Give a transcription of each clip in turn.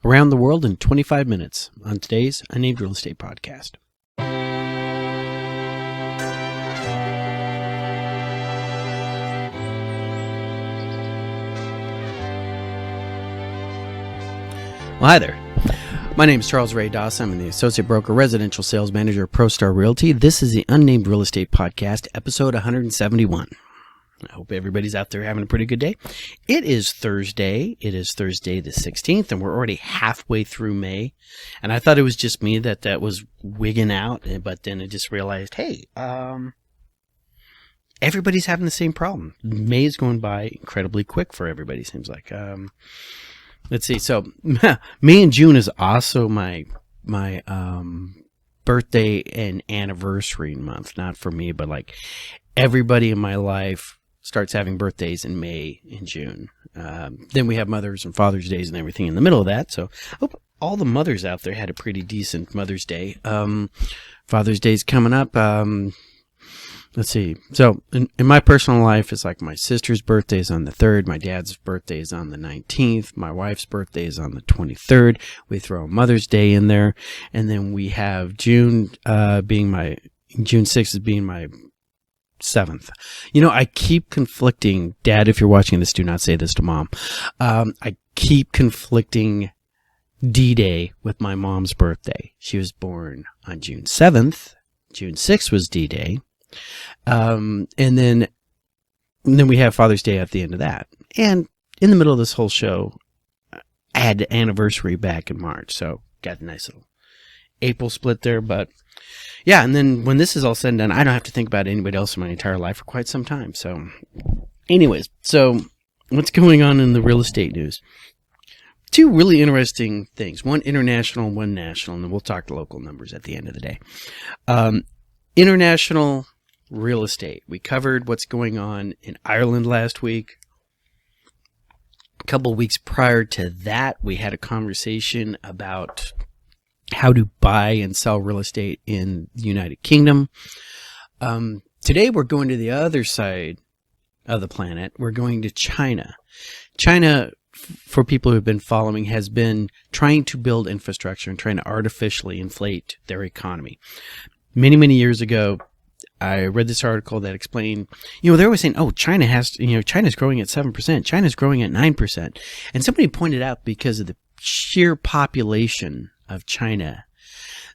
Around the world in 25 minutes on today's Unnamed Real Estate Podcast. Well, hi there. My name is Charles Ray Dawson. I'm the Associate Broker Residential Sales Manager of ProStar Realty. This is the Unnamed Real Estate Podcast, episode 171. I hope everybody's out there having a pretty good day. It is Thursday. It is Thursday the 16th, and we're already halfway through May. And I thought it was just me that was wigging out, but then I just realized, hey, everybody's having the same problem. May is going by incredibly quick for everybody, seems like. Let's see. So May and June is also my birthday and anniversary month. Not for me, but like everybody in my life starts having birthdays in May and June. Then we have Mother's and Father's Days and everything in the middle of that. So I hope all the mothers out there had a pretty decent Mother's Day. Father's Day's coming up. Let's see. So in my personal life, it's like my sister's birthday is on the 3rd. My dad's birthday is on the 19th. My wife's birthday is on the 23rd. We throw Mother's Day in there. And then we have June 6th as being my 7th. You know, I keep conflicting. Dad, if you're watching this, do not say this to Mom. I keep conflicting D-Day with my mom's birthday. She was born on June 7th. June 6th was D-Day. And then we have Father's Day at the end of that. And in the middle of this whole show, I had the anniversary back in March. So got a nice little April split there. But yeah, and then when this is all said and done, I don't have to think about anybody else in my entire life for quite some time. So anyways, so what's going on in the real estate news? Two really interesting things. One international, one national, and then we'll talk the local numbers at the end of the day. International real estate. We covered what's going on in Ireland last week. A couple of weeks prior to that, we had a conversation about how to buy and sell real estate in the United Kingdom. Today, we're going to the other side of the planet. We're going to China. China, for people who have been following, has been trying to build infrastructure and trying to artificially inflate their economy. Many, many years ago, I read this article that explained, they're always saying, oh, China's growing at 7%, China's growing at 9%. And somebody pointed out because of the sheer population of China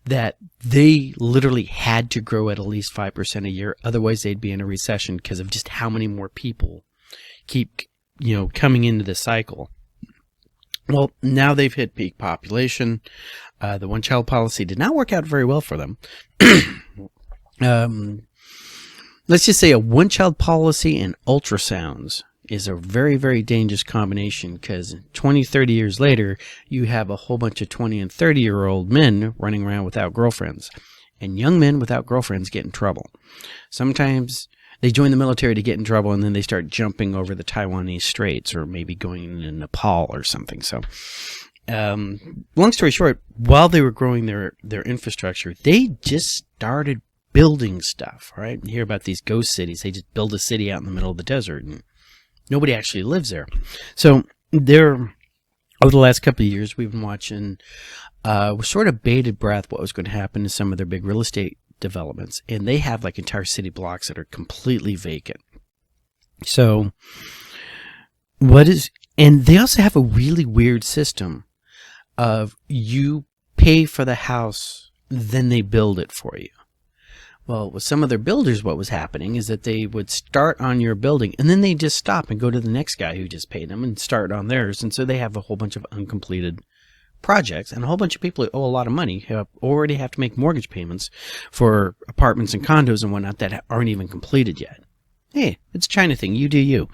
that they literally had to grow at least 5% a year. Otherwise, they'd be in a recession because of just how many more people keep, coming into the cycle. Well, now they've hit peak population. The one-child policy did not work out very well for them. Let's just say a one-child policy and ultrasounds is a very, very dangerous combination because 20, 30 years later, you have a whole bunch of 20 and 30-year-old men running around without girlfriends. And young men without girlfriends get in trouble. Sometimes they join the military to get in trouble, and then they start jumping over the Taiwanese Straits or maybe going into Nepal or something. So long story short, while they were growing their infrastructure, they just started building stuff, right? You hear about these ghost cities. They just build a city out in the middle of the desert, and nobody actually lives there. So over the last couple of years, we've been watching with sort of bated breath what was going to happen to some of their big real estate developments, and they have like entire city blocks that are completely vacant. So and they also have a really weird system of you pay for the house, then they build it for you. Well, with some of their builders, what was happening is that they would start on your building, and then they just stop and go to the next guy who just paid them and start on theirs. And so they have a whole bunch of uncompleted projects, and a whole bunch of people who owe a lot of money already have to make mortgage payments for apartments and condos and whatnot that aren't even completed yet. Hey, it's a China thing. You do you.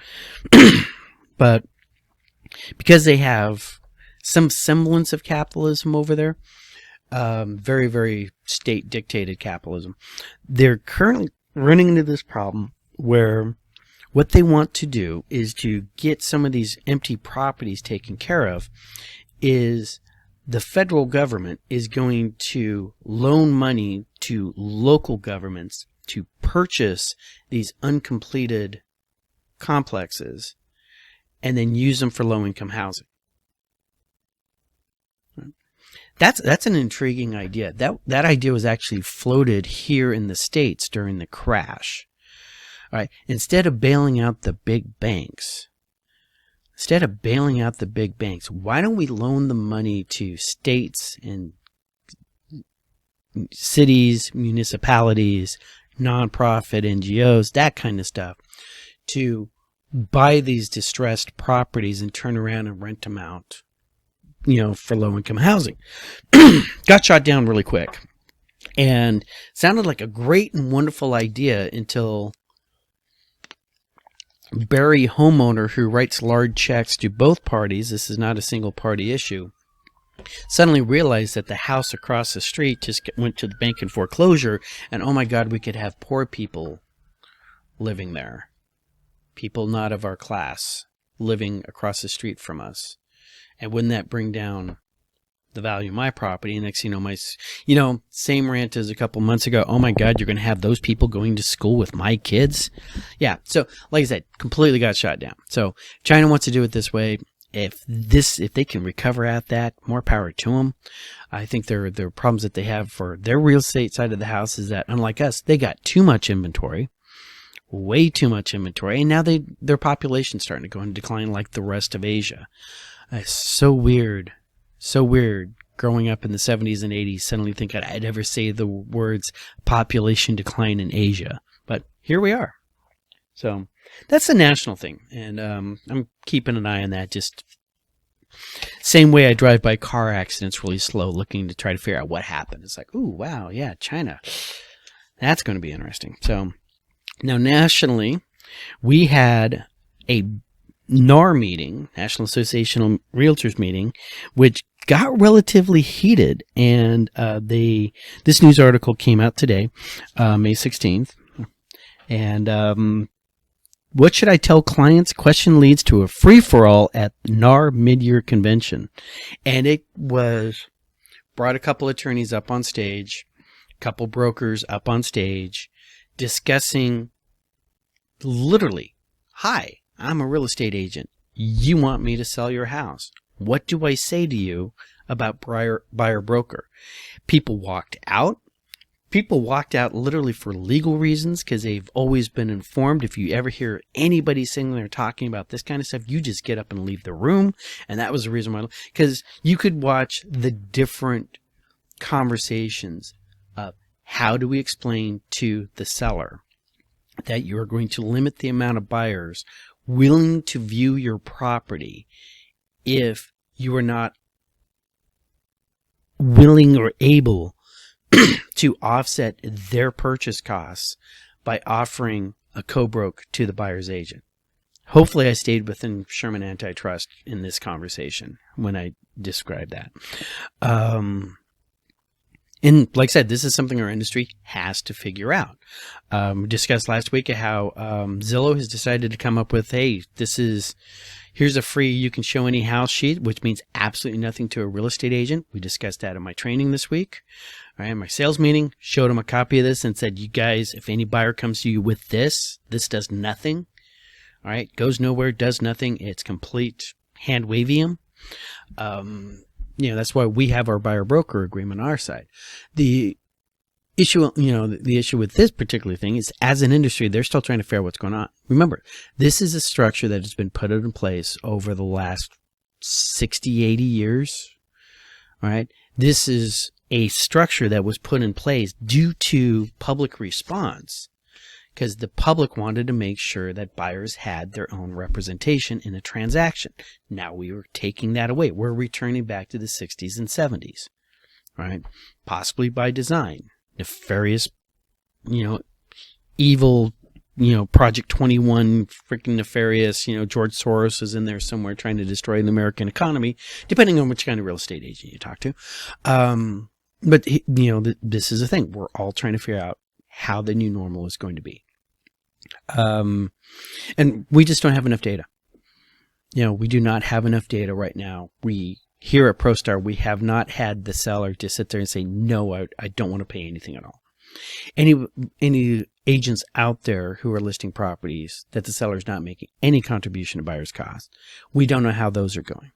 But because they have some semblance of capitalism over there, very, very state-dictated capitalism, they're currently running into this problem where what they want to do is to get some of these empty properties taken care of is the federal government is going to loan money to local governments to purchase these uncompleted complexes and then use them for low-income housing. That's an intriguing idea. That idea was actually floated here in the States during the crash. All right, instead of bailing out the big banks, why don't we loan the money to states and cities, municipalities, nonprofit NGOs, that kind of stuff, to buy these distressed properties and turn around and rent them out, for low-income housing. Got shot down really quick, and sounded like a great and wonderful idea until Barry Homeowner, who writes large checks to both parties, this is not a single party issue, suddenly realized that the house across the street just went to the bank in foreclosure, and oh my God, we could have poor people living there. People not of our class living across the street from us. And wouldn't that bring down the value of my property? And next, same rant as a couple months ago. Oh my God, you're going to have those people going to school with my kids? Yeah. So, like I said, completely got shot down. So China wants to do it this way. If they can recover at that, more power to them. I think their problems that they have for their real estate side of the house is that, unlike us, they got too much inventory. Way too much inventory. And now their population's starting to go in decline like the rest of Asia. It's so weird growing up in the 70s and 80s, suddenly thinking I'd ever say the words population decline in Asia. But here we are. So that's a national thing. And I'm keeping an eye on that. Just same way I drive by car accidents really slow, looking to try to figure out what happened. It's like, ooh, wow, yeah, China. That's going to be interesting. So now nationally, we had a NAR meeting, National Association of Realtors meeting, which got relatively heated, and this news article came out today, May 16th, and what should I tell clients? Question leads to a free-for-all at NAR mid-year convention, and it brought a couple attorneys up on stage, a couple brokers up on stage, discussing literally, hi, I'm a real estate agent. You want me to sell your house. What do I say to you about buyer broker? People walked out. People walked out literally for legal reasons because they've always been informed. If you ever hear anybody sitting there talking about this kind of stuff, you just get up and leave the room. And that was the reason why, because you could watch the different conversations of how do we explain to the seller that you're going to limit the amount of buyers willing to view your property if you are not willing or able to offset their purchase costs by offering a co-broke to the buyer's agent. Hopefully I stayed within Sherman Antitrust in this conversation when I described that. And like I said, this is something our industry has to figure out. We discussed last week how Zillow has decided to come up with, hey, here's a free you can show any house sheet, which means absolutely nothing to a real estate agent. We discussed that in my training this week. All right, my sales meeting, showed them a copy of this and said, you guys, if any buyer comes to you with this does nothing. All right, goes nowhere, does nothing. It's complete hand wavium. That's why we have our buyer broker agreement on our side. The issue, the issue with this particular thing is, as an industry, they're still trying to figure out what's going on. Remember, this is a structure that has been put in place over the last 60, 80 years. All right. This is a structure that was put in place due to public response, because the public wanted to make sure that buyers had their own representation in a transaction. Now we are taking that away. We're returning back to the 60s and 70s, right? Possibly by design. Nefarious, evil, Project 21, freaking nefarious, George Soros is in there somewhere trying to destroy the American economy, depending on which kind of real estate agent you talk to. But, this is the thing. We're all trying to figure out how the new normal is going to be. And we just don't have enough data. We do not have enough data right now. Here at ProStar, we have not had the seller just sit there and say, no, I don't want to pay anything at all. Any agents out there who are listing properties that the seller is not making any contribution to buyer's cost, we don't know how those are going.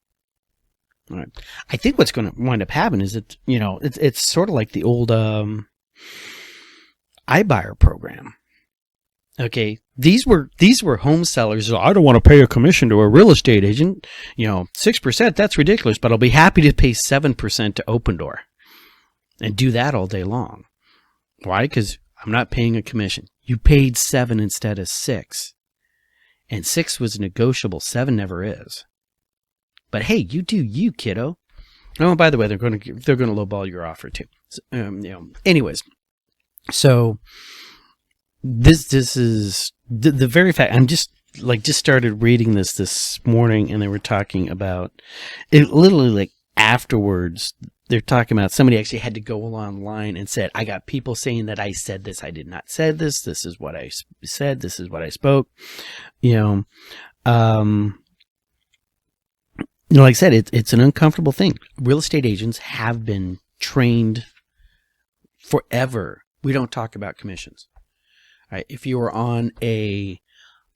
All right. I think what's going to wind up happening is that, it's sort of like the old iBuyer program. Okay, these were home sellers. I don't want to pay a commission to a real estate agent. 6%, that's ridiculous, but I'll be happy to pay 7% to Open Door and do that all day long. Why? Because I'm not paying a commission. You paid 7 instead of 6. And 6 was negotiable. 7 never is. But hey, you do you, kiddo. Oh, by the way, they're going to lowball your offer too. Anyways, so this is the very fact. I'm just started reading this morning, and they were talking about it. Literally, like afterwards, they're talking about somebody actually had to go online and said, "I got people saying that I said this. I did not say this. This is what I said. This is what I spoke." Like I said, it's an uncomfortable thing. Real estate agents have been trained forever. We don't talk about commissions. All right? If you were on a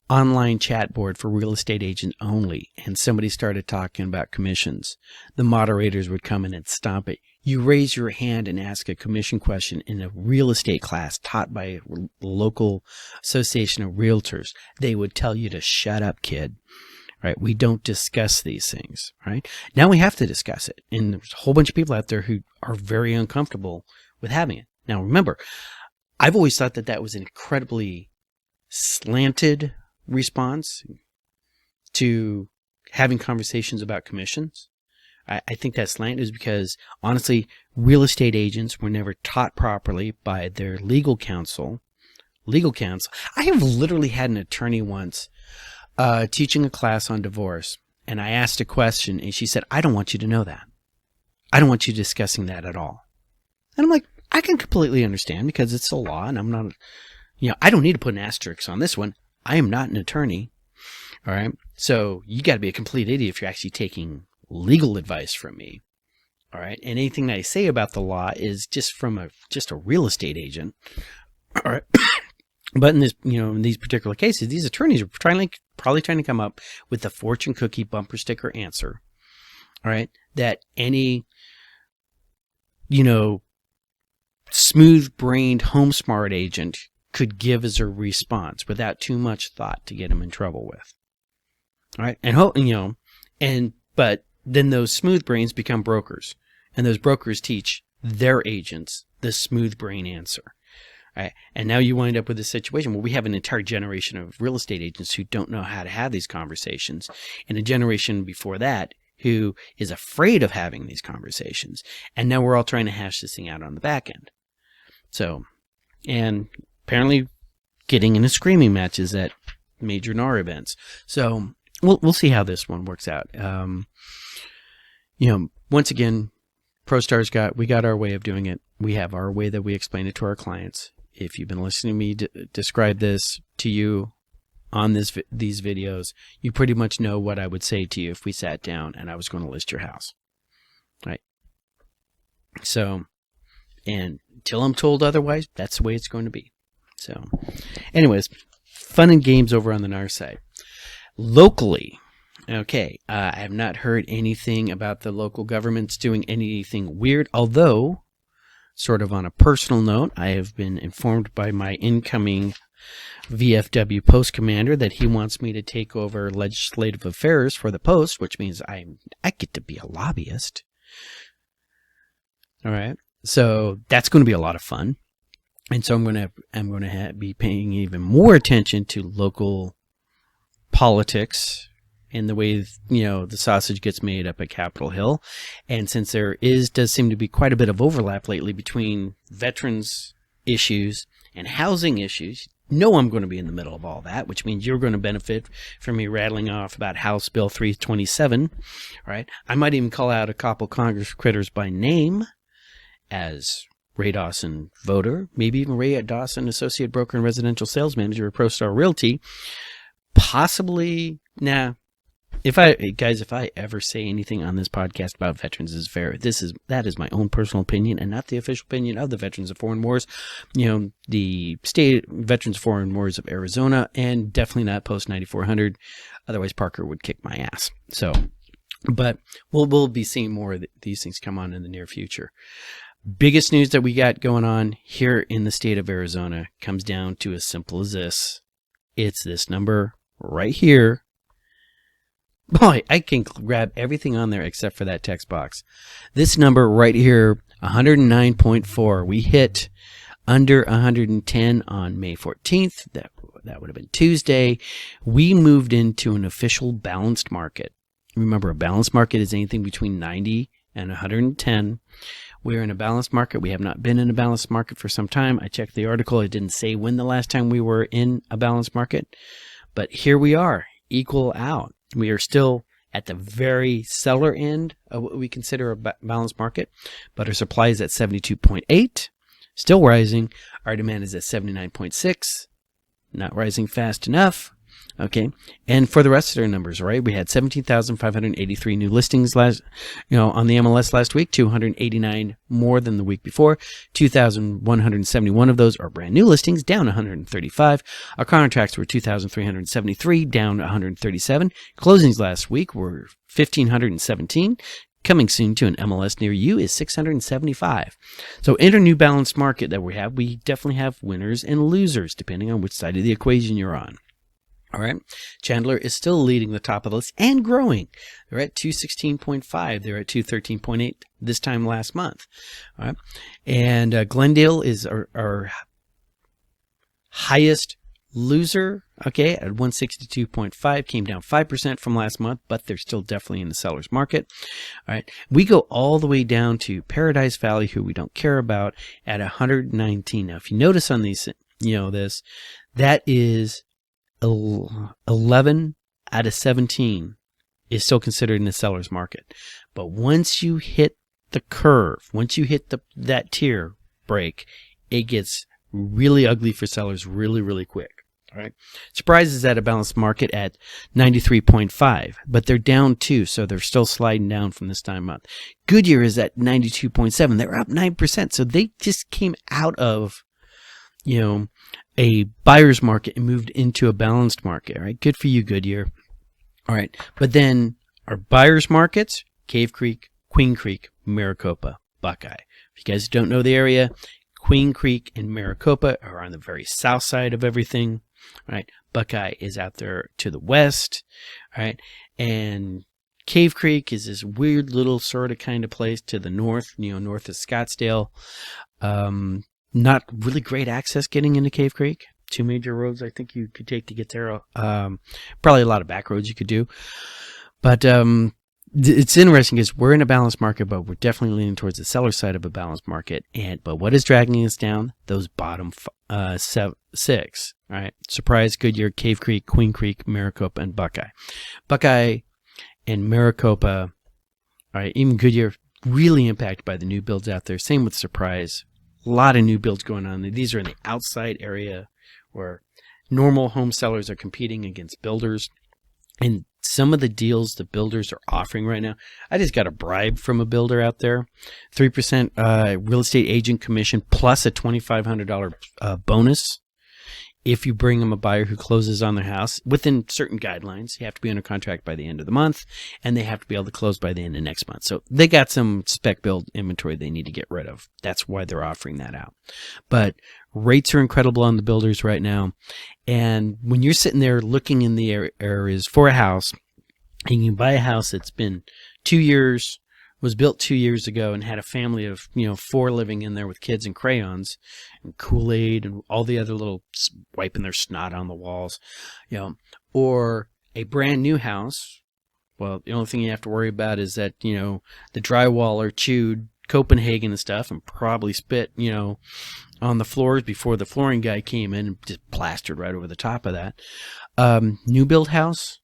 online chat board for real estate agents only, and somebody started talking about commissions, the moderators would come in and stomp it. You raise your hand and ask a commission question in a real estate class taught by a local association of realtors. They would tell you to shut up, kid. Right? We don't discuss these things, right? Now we have to discuss it. And there's a whole bunch of people out there who are very uncomfortable with having it. Now, remember, I've always thought that was an incredibly slanted response to having conversations about commissions. I think that slant is because, honestly, real estate agents were never taught properly by their legal counsel. I have literally had an attorney once teaching a class on divorce, and I asked a question, and she said, "I don't want you to know that. I don't want you discussing that at all." And I'm like, I can completely understand because it's the law, and I'm not, I don't need to put an asterisk on this one. I am not an attorney. All right. So you got to be a complete idiot if you're actually taking legal advice from me. All right. And anything that I say about the law is just from a real estate agent. All right. But in this, in these particular cases, these attorneys are probably trying to come up with the fortune cookie bumper sticker answer. All right. That any, smooth-brained home smart agent could give as a response without too much thought to get him in trouble with. All right. But then those smooth brains become brokers, and those brokers teach their agents the smooth brain answer. Right? And now you wind up with a situation where we have an entire generation of real estate agents who don't know how to have these conversations, and a generation before that who is afraid of having these conversations. And now we're all trying to hash this thing out on the back end. So, and apparently getting into screaming matches at major NAR events. So we'll see how this one works out. Once again, ProStar's we got our way of doing it. We have our way that we explain it to our clients. If you've been listening to me describe this to you on these videos, you pretty much know what I would say to you if we sat down and I was going to list your house. Right? So, and until I'm told otherwise, that's the way it's going to be. So, anyways, fun and games over on the NAR side. Locally, okay, I have not heard anything about the local governments doing anything weird, although, sort of on a personal note, I have been informed by my incoming VFW post commander that he wants me to take over legislative affairs for the post, which means I get to be a lobbyist. All right, so that's going to be a lot of fun, and so I'm going to be paying even more attention to local politics and the way the sausage gets made up at Capitol Hill. And since there does seem to be quite a bit of overlap lately between veterans issues and housing issues, I'm going to be in the middle of all that, which means you're going to benefit from me rattling off about House Bill 327. Right? I might even call out a couple Congress critters by name as Ray Dawson voter, maybe even Ray Dawson associate broker and residential sales manager at ProStar Realty. Possibly, if I ever say anything on this podcast about veterans is fair, that is my own personal opinion and not the official opinion of the Veterans of Foreign Wars, the state Veterans of Foreign Wars of Arizona, and definitely not Post 9400. Otherwise, Parker would kick my ass. So, But we'll be seeing more of these things come on in the near future. Biggest news that we got going on here in the state of Arizona comes down to as simple as this. It's this number right here. Boy, I can grab everything on there except for that text box. This number right here, 109.4. We hit under 110 on May 14th. That would have been Tuesday. We moved into an official balanced market. Remember, a balanced market is anything between 90 and 110. We're in a balanced market. We have not been in a balanced market for some time. I checked the article. It didn't say when the last time we were in a balanced market. But here we are, equal out. We are still at the very seller end of what we consider a balanced market. But our supply is at 72.8, still rising. Our demand is at 79.6, not rising fast enough. Okay, and for the rest of their numbers, right? We had 17,583 new listings on the MLS last week, 289 more than the week before. 2,171 of those are brand new listings, down 135. Our contracts were 2,373, down 137. Closings last week were 1,517. Coming soon to an MLS near you is 675. So in our new balanced market that we definitely have winners and losers, depending on which side of the equation you're on. All right. Chandler is still leading the top of the list and growing. They're at 216.5. They're at 213.8 this time last month. All right. And Glendale is our highest loser. Okay. At 162.5, came down 5% from last month, but they're still definitely in the seller's market. All right. We go all the way down to Paradise Valley, who we don't care about, at 119. Now, if you notice on these, that is 11 out of 17 is still considered in the seller's market. But once you hit the curve, once you hit that tier break, it gets really ugly for sellers really, really quick. All right. Surprise is at a balanced market at 93.5, but they're down 2, so they're still sliding down from this time month. Goodyear is at 92.7. They're up 9%, so they just came out of a buyer's market and moved into a balanced market. All right. Good for you, Goodyear. All right. But then our buyer's markets, Cave Creek, Queen Creek, Maricopa, Buckeye. If you guys don't know the area, Queen Creek and Maricopa are on the very south side of everything. All right. Buckeye is out there to the west. All right. And Cave Creek is this weird little sort of kind of place to the north, north of Scottsdale. Not really great access getting into Cave Creek. 2 major roads I think you could take to get there. Probably a lot of back roads you could do. But it's interesting because we're in a balanced market, but we're definitely leaning towards the seller side of a balanced market. But what is dragging us down? Those bottom 6. All right. Surprise, Goodyear, Cave Creek, Queen Creek, Maricopa, and Buckeye. Buckeye and Maricopa, all right, even Goodyear, really impacted by the new builds out there. Same with Surprise. A lot of new builds going on. These are in the outside area where normal home sellers are competing against builders. And some of the deals the builders are offering right now, I just got a bribe from a builder out there. 3% real estate agent commission plus a $2,500 bonus if you bring them a buyer who closes on their house within certain guidelines. You have to be under contract by the end of the month, and they have to be able to close by the end of next month. So they got some spec build inventory they need to get rid of. That's why they're offering that out. But rates are incredible on the builders right now. And when you're sitting there looking in the areas for a house, and you buy a house that's been 2 years, was built 2 years ago and had a family of 4 living in there with kids and crayons and Kool-Aid and all the other little wiping their snot on the walls, or a brand new house. Well, the only thing you have to worry about is that the drywall chewed Copenhagen and stuff and probably spit on the floors before the flooring guy came in and just plastered right over the top of that. New build house,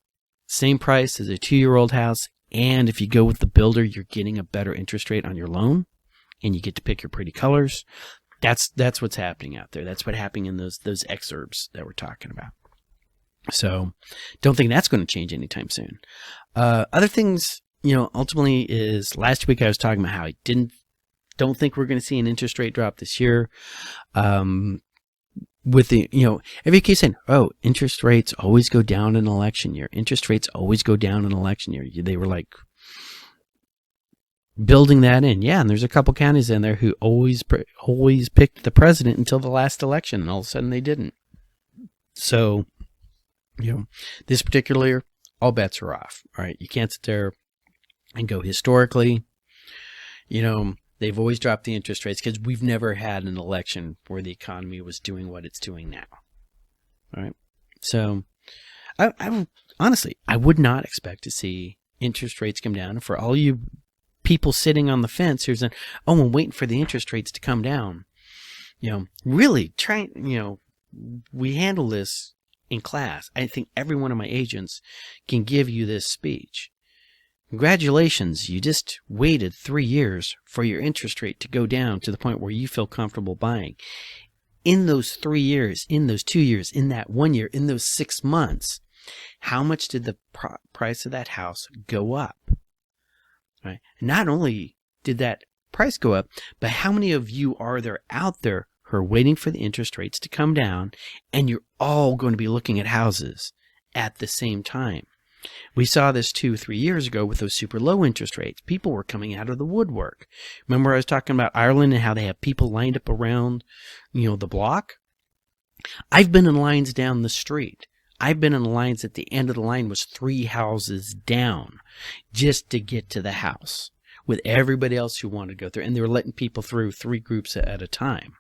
same price as a 2-year-old house. And if you go with the builder, you're getting a better interest rate on your loan, and you get to pick your pretty colors. That's what's happening out there. That's what's happening in those exurbs that we're talking about. So don't think that's going to change anytime soon. Other things, ultimately is last week I was talking about how I don't think we're going to see an interest rate drop this year. With the, every case saying, oh, interest rates always go down in election year. Interest rates always go down in election year. They were like, building that in. Yeah, and there's a couple counties in there who always picked the president until the last election, and all of a sudden they didn't. So, this particular year, all bets are off. All right, you can't sit there and go historically. They've always dropped the interest rates because we've never had an election where the economy was doing what it's doing now. All right, so I honestly, I would not expect to see interest rates come down. For all you people sitting on the fence, here's I'm waiting for the interest rates to come down. Really try. We handle this in class. I think every one of my agents can give you this speech. Congratulations, you just waited 3 years for your interest rate to go down to the point where you feel comfortable buying. In those 3 years, in those 2 years, in that 1 year, in those 6 months, how much did the price of that house go up? Right? Not only did that price go up, but how many of you are there out there who are waiting for the interest rates to come down, and you're all going to be looking at houses at the same time? We saw this 2-3 years ago with those super low interest rates. People were coming out of the woodwork. Remember I was talking about Ireland and how they have people lined up around, the block? I've been in lines down the street. I've been in lines at the end of the line was 3 houses down just to get to the house with everybody else who wanted to go through. And they were letting people through 3 groups at a time.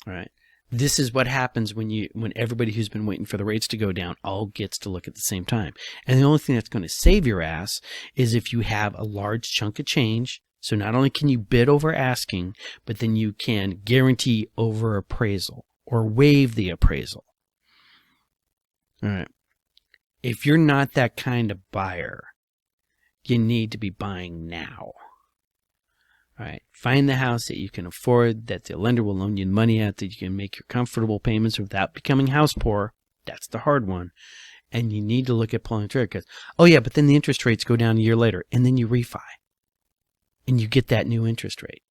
All right. This is what happens when everybody who's been waiting for the rates to go down all gets to look at the same time. And the only thing that's going to save your ass is if you have a large chunk of change. So not only can you bid over asking, but then you can guarantee over appraisal or waive the appraisal. All right. If you're not that kind of buyer, you need to be buying now. All right. Find the house that you can afford, that the lender will loan you money at, that you can make your comfortable payments without becoming house poor. That's the hard one. And you need to look at pulling the trigger because, but then the interest rates go down a year later, and then you refi, and you get that new interest rate.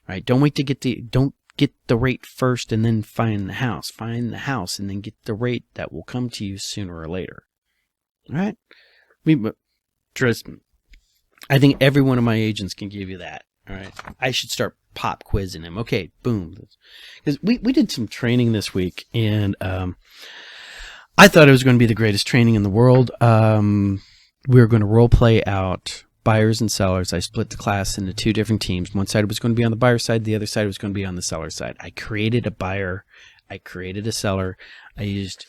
All right. Don't get the rate first and then find the house. Find the house and then get the rate that will come to you sooner or later. All right. Trust me. I think every one of my agents can give you that. All right. I should start pop quizzing him. Okay, boom. Because we did some training this week, and I thought it was going to be the greatest training in the world. We were going to role play out buyers and sellers. I split the class into 2 different teams. One side was going to be on the buyer side. The other side was going to be on the seller side. I created a buyer. I created a seller. I used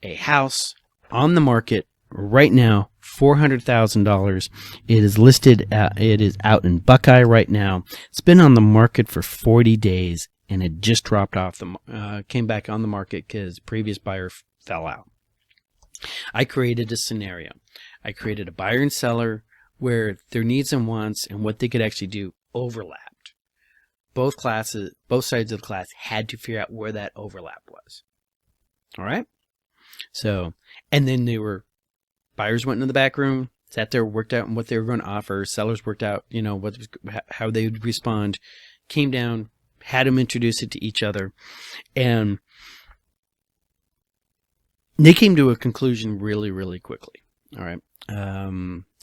a house on the market right now, $400,000. It is listed. It is out in Buckeye right now. It's been on the market for 40 days, and it just dropped off came back on the market because previous buyer fell out. I created a scenario. I created a buyer and seller where their needs and wants and what they could actually do overlapped. Both sides of the class had to figure out where that overlap was. All right. So, and then buyers went into the back room, sat there, worked out what they were going to offer. Sellers worked out, how they would respond, came down, had them introduce it to each other. And they came to a conclusion really, really quickly. All right.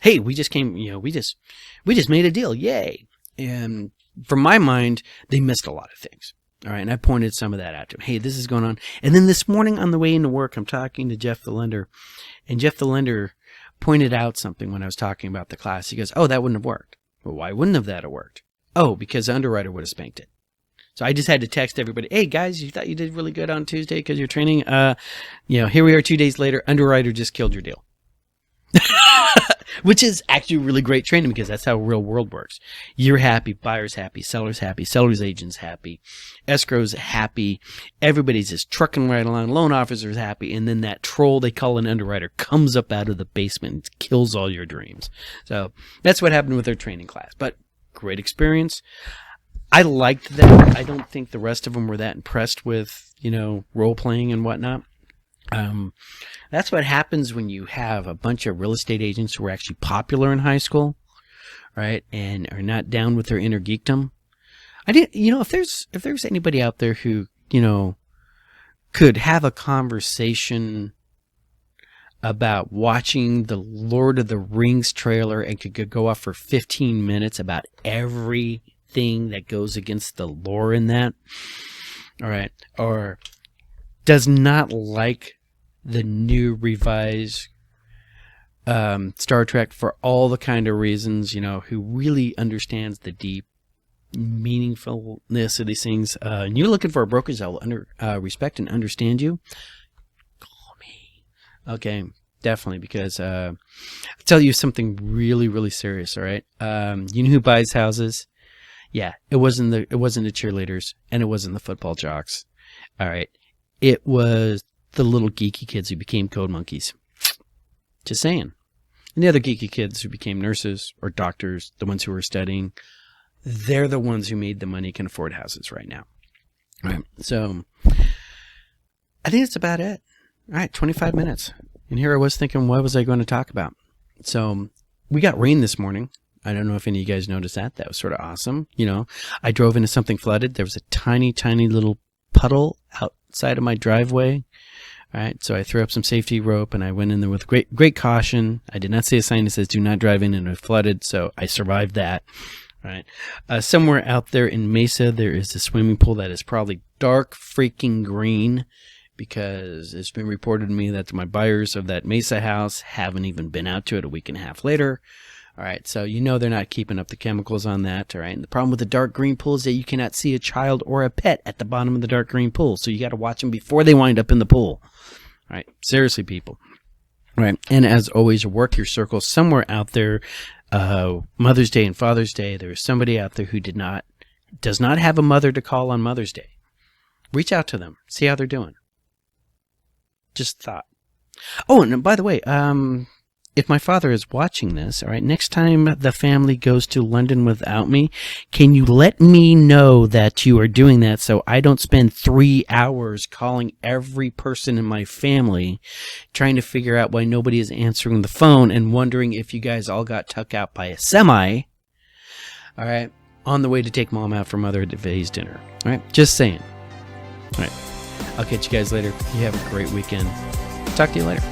Hey, we just made a deal. Yay. And from my mind, they missed a lot of things. All right. And I pointed some of that out to them. Hey, this is going on. And then this morning on the way into work, I'm talking to Jeff the lender, and Jeff the lender pointed out something when I was talking about the class. He goes, that wouldn't have worked. Well, why wouldn't have that have worked? Because the underwriter would have spanked it. So I just had to text everybody, hey guys, you thought you did really good on Tuesday because you're training. Here we are 2 days later, underwriter just killed your deal. Which is actually really great training because that's how real world works. You're happy, buyer's happy, seller's agent's happy, escrow's happy, everybody's just trucking right along, loan officer's happy, and then that troll they call an underwriter comes up out of the basement and kills all your dreams. So that's what happened with their training class. But great experience. I liked that. I don't think the rest of them were that impressed with, role playing and whatnot. That's what happens when you have a bunch of real estate agents who are actually popular in high school, right? And are not down with their inner geekdom. If there's anybody out there who, could have a conversation about watching the Lord of the Rings trailer and could go off for 15 minutes about everything that goes against the lore in that. All right. Or does not like the new revised Star Trek for all the kind of reasons, who really understands the deep meaningfulness of these things. And you're looking for a broker that will respect and understand you. Call me. Okay, definitely, because I'll tell you something really, really serious. All right, you know who buys houses? Yeah, it wasn't the cheerleaders, and it wasn't the football jocks. All right, it was the little geeky kids who became code monkeys. Just saying. And the other geeky kids who became nurses or doctors, the ones who were studying, they're the ones who made the money, can afford houses right now. All right. So I think that's about it. All right. 25 minutes. And here I was thinking, what was I going to talk about? So we got rain this morning. I don't know if any of you guys noticed that. That was sort of awesome. I drove into something flooded. There was a tiny, tiny little puddle outside of my driveway. All right, so I threw up some safety rope and I went in there with great caution. I did not see a sign that says "Do not drive in," and it flooded, so I survived that. All right, somewhere out there in Mesa, there is a swimming pool that is probably dark freaking green, because it's been reported to me that my buyers of that Mesa house haven't even been out to it a week and a half later. All right, so they're not keeping up the chemicals on that. All right, and the problem with the dark green pool is that you cannot see a child or a pet at the bottom of the dark green pool, so you got to watch them before they wind up in the pool. All right, seriously, people. All right, and as always, work your circle somewhere out there. Mother's Day and Father's Day, there is somebody out there who does not have a mother to call on Mother's Day. Reach out to them, see how they're doing. Just thought. Oh, and by the way, if my father is watching this, all right, next time the family goes to London without me, can you let me know that you are doing that so I don't spend 3 hours calling every person in my family trying to figure out why nobody is answering the phone and wondering if you guys all got tucked out by a semi, all right, on the way to take Mom out for Mother's Day's dinner. All right, just saying. All right, I'll catch you guys later. You have a great weekend. Talk to you later.